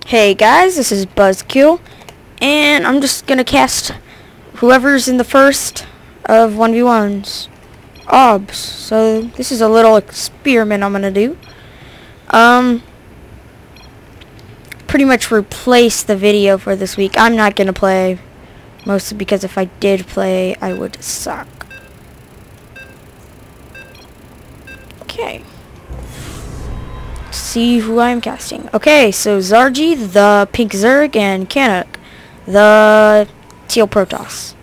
Hey guys, this is Buzzkill, and I'm just gonna cast whoever's in the first of 1v1s. Obs. So this is a little experiment I'm gonna do. Pretty much replace the video for this week. I'm not gonna play, mostly because if I did play, I would suck. Okay. See who I am casting. Okay, so Zarjie, the pink Zerg, and Canuck, the teal Protoss.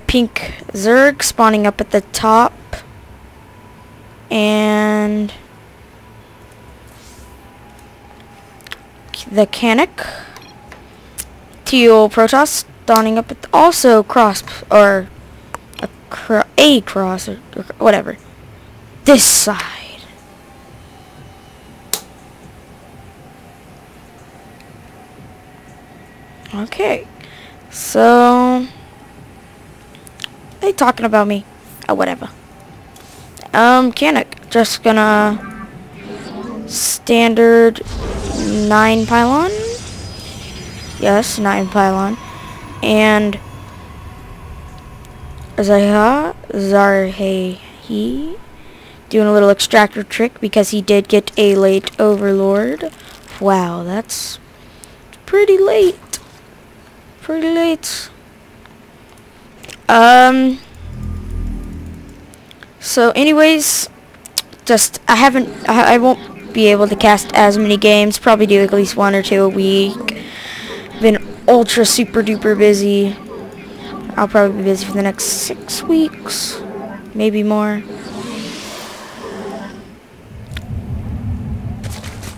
Pink Zerg spawning up at the top, and the Canuck, teal Protoss spawning up at also cross, or a cross, or whatever. This side. Okay. So they talking about me. Oh, whatever. Canuck. Just gonna standard 9 pylon. Yes, 9 pylon. And Zarjie. Doing a little extractor trick because he did get a late overlord. Wow, that's pretty late. Pretty late. So anyways, just I won't be able to cast as many games. Probably do at least 1 or 2 a week. Been ultra super duper busy. I'll probably be busy for the next 6 weeks, maybe more.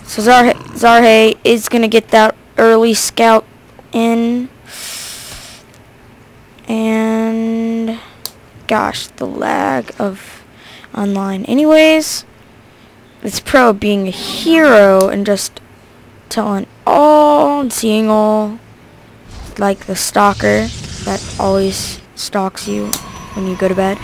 So Zarjie is going to get that early scout in. And gosh, the lag of online. Anyways, it's pro being a hero and just telling all and seeing all, like the stalker that always stalks you when you go to bed.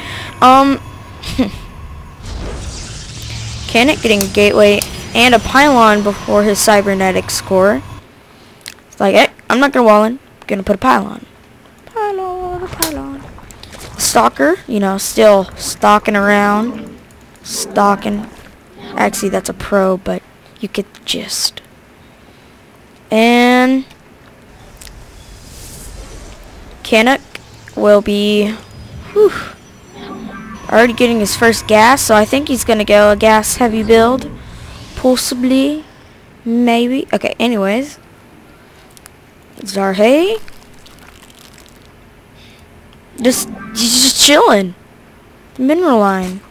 Canuck getting a gateway and a pylon before his cybernetic score. It's like, hey, I'm not gonna wall in. I'm gonna put a pylon. Pylon. Stalker, you know, still stalking around. Stalking. Actually, that's a pro, but you get the gist. And Canuck will be already getting his first gas, so I think he's gonna go a gas heavy build. Possibly. Maybe. Okay, anyways. Zarjie. He's just chilling. Mineral line.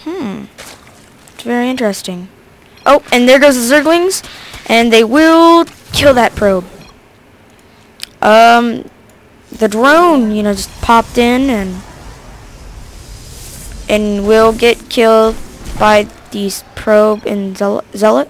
It's very interesting. Oh, and there goes the Zerglings. And they will kill that probe. The drone, you know, just popped in and will get killed by these probe and zealot.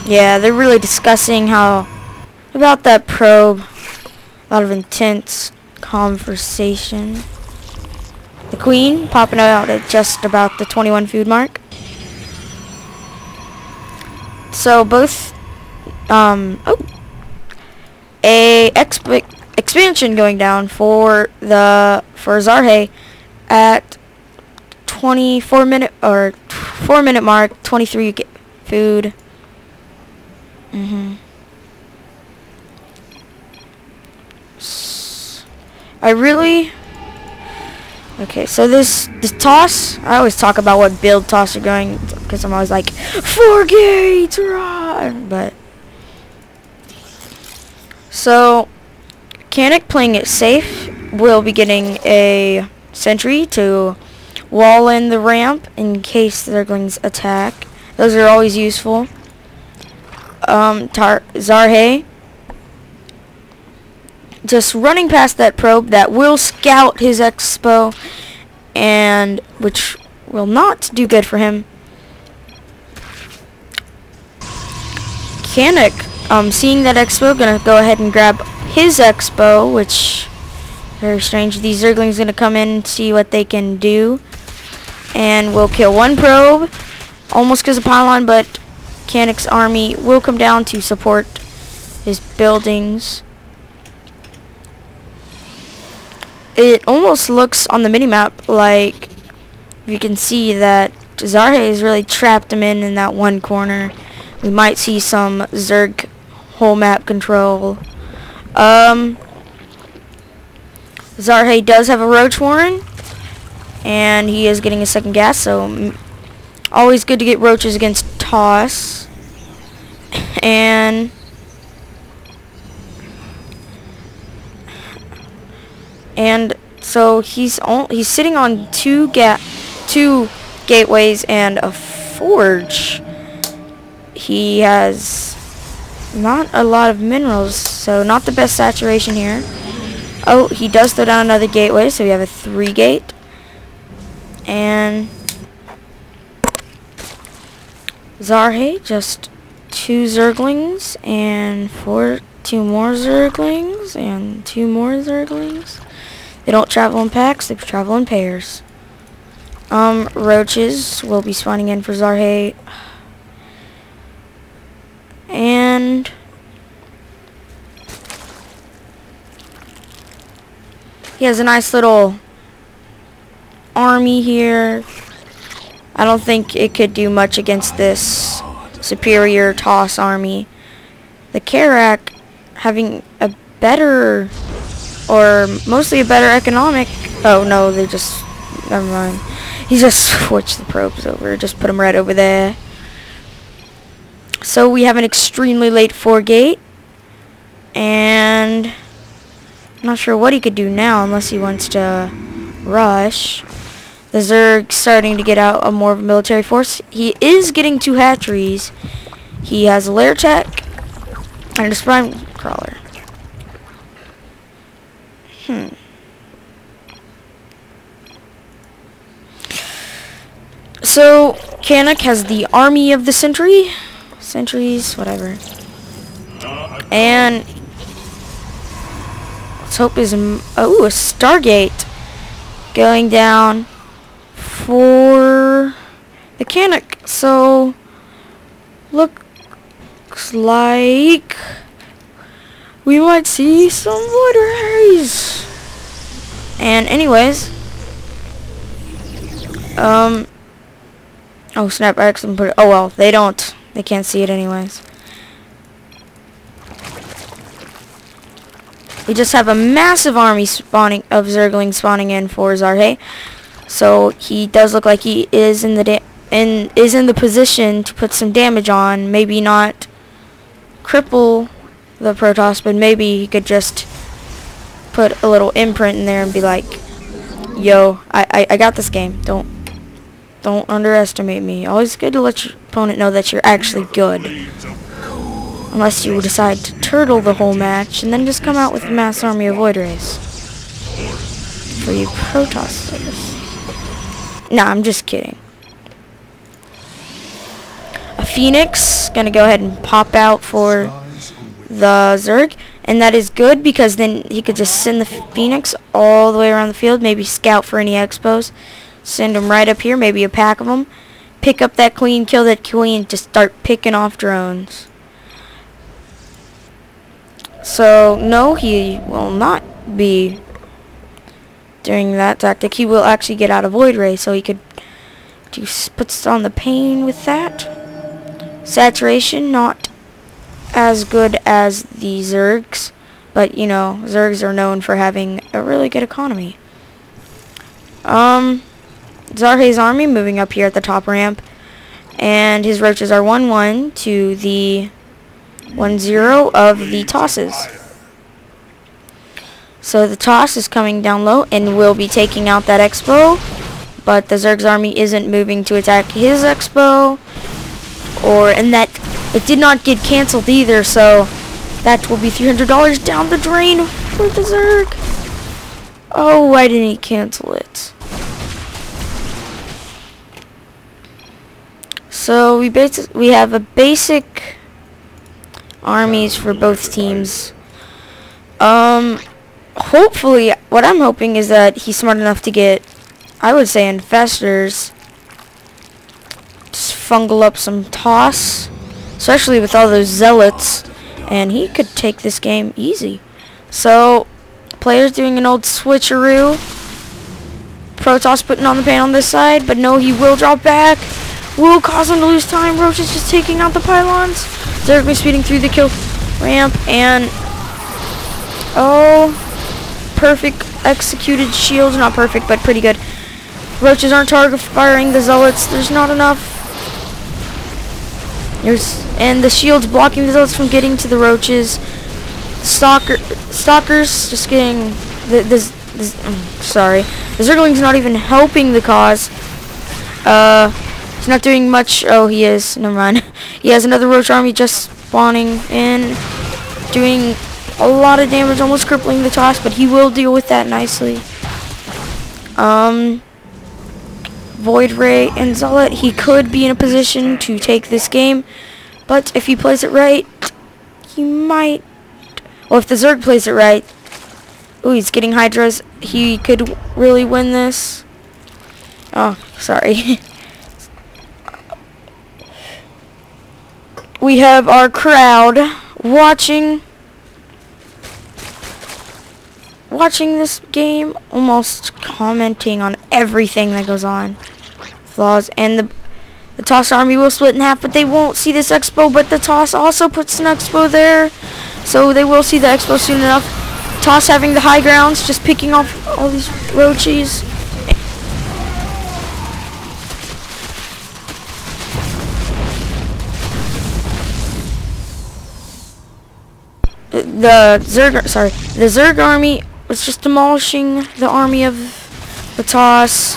Yeah, they're really discussing about that probe. A lot of intense conversation. The queen popping out at just about the 21 food mark. So both expansion going down for Zarjie at 4 minute mark, 23 food. Okay, so this toss, I always talk about what build toss are going, because I'm always like 4 gates, run! But so Canuck playing it safe will be getting a sentry to wall in the ramp in case they're going to attack. Those are always useful. Zarjie just running past that probe that will scout his expo, and which will not do good for him. Canuck, seeing that Expo, gonna go ahead and grab his Expo, which very strange. These Zerglings gonna come in and see what they can do, and we'll kill one probe, almost because of pylon, but Canuck's army will come down to support his buildings. It almost looks on the minimap like you can see that Zarjie has really trapped him in that one corner. We might see some Zerg whole map control. Zarjie does have a Roach Warren, and he is getting a second gas, so always good to get roaches against toss. And so he's sitting on two gateways and a forge. He has not a lot of minerals, so not the best saturation here. Oh, he does throw down another gateway, so we have a 3 gate. And Zarjie, just 2 Zerglings, and 2 more Zerglings, and 2 more Zerglings. They don't travel in packs, they travel in pairs. Roaches will be spawning in for Zarjie. And he has a nice little army here. I don't think it could do much against this superior toss army. The Canuck having a better, or mostly a better economic. Oh no, they just, never mind. He just switched the probes over, just put them right over there. So we have an extremely late 4 gate, and I'm not sure what he could do now unless he wants to rush. The Zerg's starting to get out more of a military force. He is getting 2 hatcheries. He has a lair tech and a spine crawler. So Canuck has the army of the centuries, whatever. And let's hope is a Stargate going down for the Canuck. So looks like we might see some Void Rays. And anyways, oh snap, I accidentally put it. Oh well, they can't see it anyways. We just have a massive army of Zerglings spawning in for Zarjie. So he does look like he is in the position to put some damage on. Maybe not cripple the Protoss, but maybe he could just put a little imprint in there and be like, yo, I got this game. Don't underestimate me. Always good to let your opponent know that you're actually good. Unless you decide to turtle the whole match and then just come out with a mass army of Void Rays for you Protossers. Nah, I'm just kidding. A Phoenix gonna go ahead and pop out for the Zerg, and that is good because then he could just send the Phoenix all the way around the field, maybe scout for any expos, send them right up here, maybe a pack of them, pick up that queen, kill that queen, just start picking off drones. So no, he will not be doing that tactic. He will actually get out of Void Ray, so he could put on the pain with that. Saturation not as good as the Zergs, but you know, Zergs are known for having a really good economy. Zarjie's army moving up here at the top ramp, and his roaches are 1-1 to the 1-0 of the tosses. So the toss is coming down low and will be taking out that expo, but the Zerg's army isn't moving to attack his expo, and that it did not get cancelled either, so that will be $300 down the drain for the Zerg. Oh, why didn't he cancel it? So we have a basic armies for both teams. Hopefully, what I'm hoping is that he's smart enough to get, I would say, infestors. Just fungal up some toss, especially with all those zealots, and he could take this game easy. So, players doing an old switcheroo. Protoss putting on the paint on this side, but no, he will drop back. Will cause him to lose time. Roach is just taking out the pylons. Zerjia speeding through the kill ramp, and oh, perfect executed shields. Not perfect, but pretty good. Roaches aren't target firing the zealots. There's not enough. And the shields blocking the zealots from getting to the roaches. Stalkers just getting sorry. The Zergling's not even helping the cause. He's not doing much. Oh, he is. Never mind. He has another roach army just spawning in, doing a lot of damage, almost crippling the toss, but he will deal with that nicely. Void Ray and Zealot, he could be in a position to take this game, but if he plays it right, he might. Well, if the Zerg plays it right, ooh, he's getting Hydras, he could really win this. Oh, sorry. We have our crowd watching this game, almost commenting on everything that goes on. Flaws, and the Toss army will split in half, but they won't see this expo, but the Toss also puts an expo there, so they will see the expo soon enough. Toss having the high grounds, just picking off all these roaches. The Zerg army was just demolishing the army of the Toss.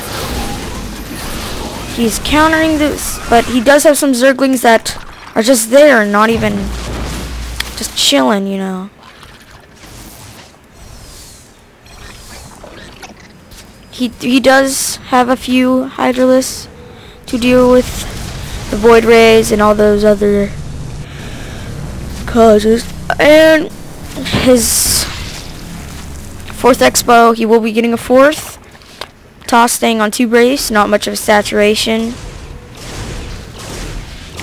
He's countering this, but he does have some Zerglings that are just there, not even just chilling, you know. He does have a few Hydralisks to deal with the Void Rays and all those other causes. And his fourth expo, he will be getting a fourth. Toss staying on 2 brace, not much of a saturation.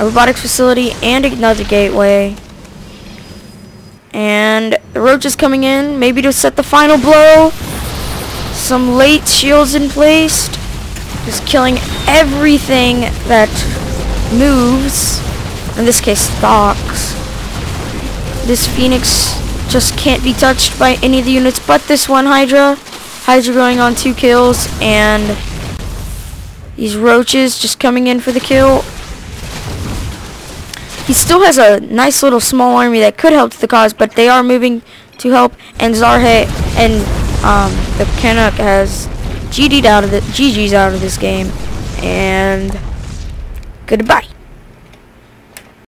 A robotics facility and another gateway. And the roach is coming in, maybe to set the final blow. Some late shields in place, just killing everything that moves. In this case, stalks. This Phoenix just can't be touched by any of the units but this one Hydra. Hydra going on 2 kills, and these roaches just coming in for the kill. He still has a nice little small army that could help the cause, but they are moving to help, and Zarjie and the Canuck has GG's out of this game, and goodbye.